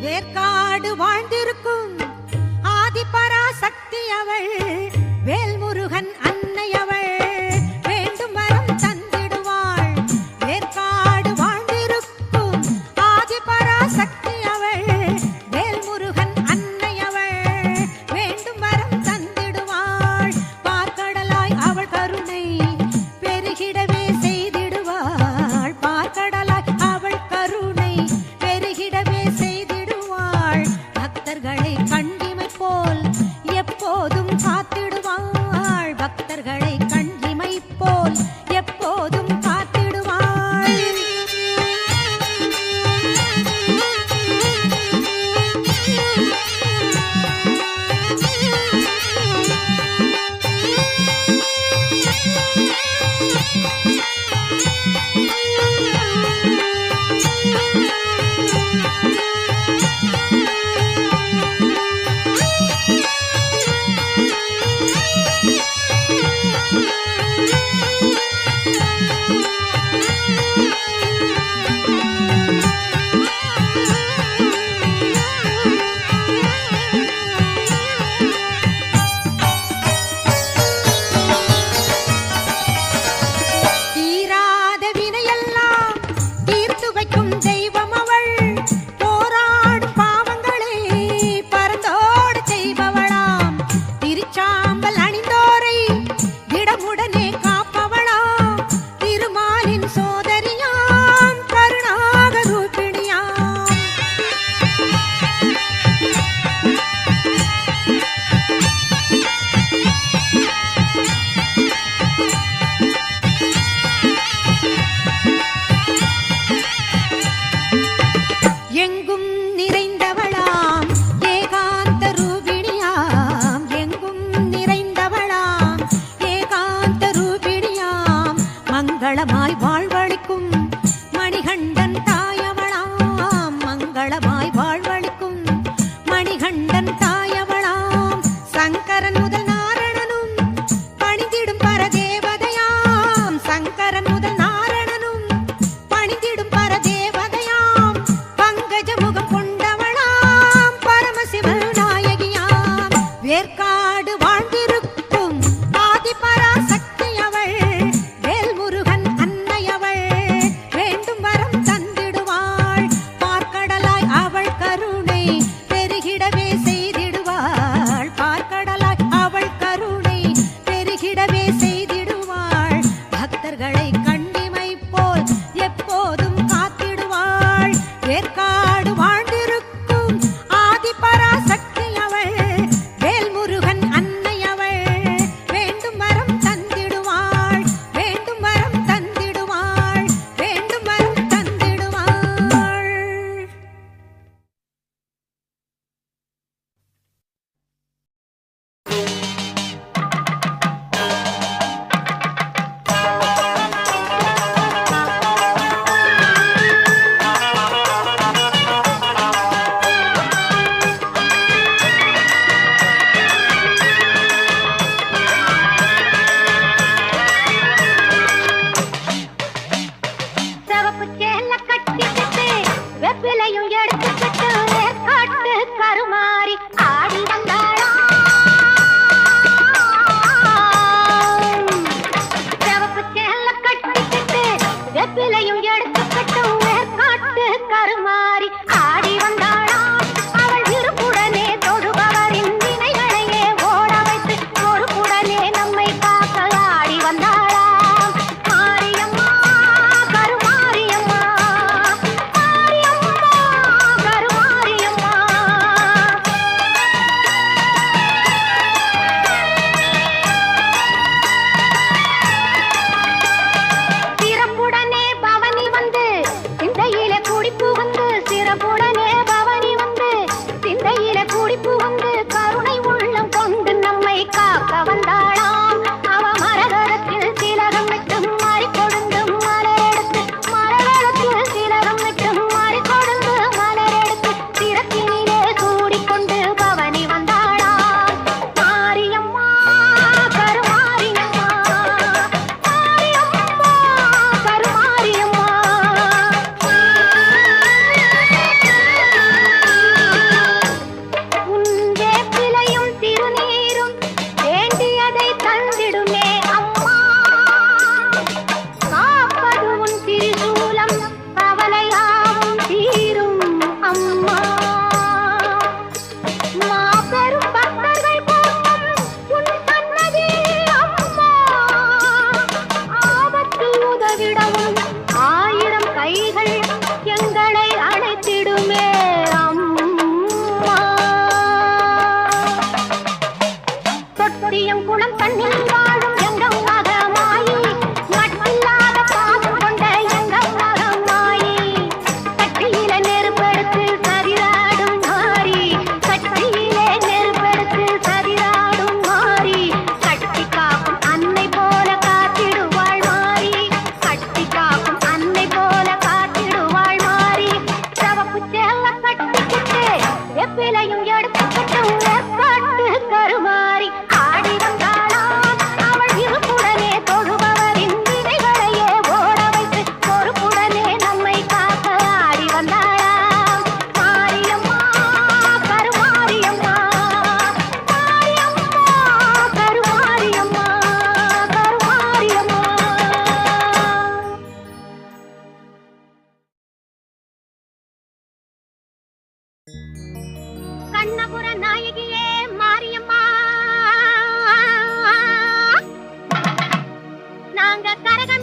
வேற்காடு வாழ்ந்திருக்கும் ஆதிபராசக்தி அவள், வேல்முருகன் அன்னை அவள், வேண்டும் வரம் தந்திடுவாள். வேற்காடு வாழ்ந்திருக்கும் ஆதிபராசக்தி அவள், வேல்முருகன் அன்னை அவள், வேண்டும் வரம் தந்திடுவாள். பார்க்கடலாய் அவள் கருணை பெருகிடவே செய்திடுவாள். பார்க்கடலாய் அவள் கருணை பெருகிடவே செய்திடுவாள். பக்தர்களை கண்ணிமை போல் எப்போதும் காத்திடுவாள். பக்தர்களை கண்ணிமை போல் எப்போதும் காத்திடுவாள். தீராத வினையெல்லாம் தீர்த்து வைக்கும் தெய்வம் அவள், போராடும் பாவங்களை பரந்தோடு செய்பவளாம். திருச்சாம்பல் அணிந்தோரை திடமுடனே காப்பவளாம். திருமாலின் சோதரியாம், கருணாக ரூபிணியாம். எங்கும் நிறைந்தவளாம், ஏகாந்த ரூபிணியாம். எங்கும் நிறைந்தவளாம், ஏகாந்த ரூபிணியாம். மங்களமாய் வாழ்வளிக்கும் மணிகண்டன் தாயவளாம். மங்களமாய் வாழ்வளிக்கும் மணிகண்டன் தாயவளாம். சங்கரன் முதல் நாரணனும் பணிந்திடும் பரதேவதையாம். சங்கரன் முதல் நாரணனும் பணிந்திடும் பரதேவதையாம். பங்கஜ முகம் கொண்டவளாம், பரமசிவ நாயகியாம். வேற்காடு வாழ்ந்திருக்கும் ஆதிபராசக்தி அவள், வேல்முருகன் அன்னை அவள், வேண்டும் வரம் தந்திடுவாள். பார்க்கடலாய் அவள் கருணை பெருகிடவே செய்திடுவாள். பார்க்கடலாய் அவள் கருணை பெருகிடவே செய்திடுவாள். பக்தர்களை கண்ணிமை போல் எப்போதும் காத்திடுவாள். வேற்காடு வாழ்ந்திருக்கும் ஆதிபராசக்தி அவள், வேல்முருகன் அன்னை அவள், வேண்டும் வரம் தந்திடுவாள். வேண்டும் வரம் தந்திடுவாள். வேண்டும் வரம் தந்திடுவாள். சிவப்பு சேலை கட்டிக்கிட்டு வெப்பிலையும் எடுத்துக்கிட்டு வேர்க்காட்டு கருமாறி ஆடி வந்தாளாம். சிவப்பு சேலை கட்டிக்கிட்டு வெப்பிலையும் எடுத்துக்கிட்டு வேர்க்காட்டு கருமாறி ஆடி வந்தாளாம். அவள் விருப்புடனே தொழுபவரின் வினைகளையே ஓட வைத்து பொறுப்புடனே நம்மை காக்க ஆடி வந்தாளாம். மாரியம்மா கருமாரியம்மா, மாரியம்மா கருமாரியம்மா, கட்டிக்கிட்டு வெப்பிலையும் எடுத்துக்கிட்டு வேர்க்காட்டு கருமாறி ஆடி வந்தாளாம் அவள் இருப்புடனே தொழுபவரின் விதைகளையே ஓட வைத்து பொறுப்புடனே நம்மை காக்க ஆடி வந்தாளாம் மாரியம்மா கருமாரியம்மா மாரியம்மா கருமாரியம்மா கருமாரியம்மா. கண்ணபுர நாயகியே மாரியம்மா நாங்க கரகம்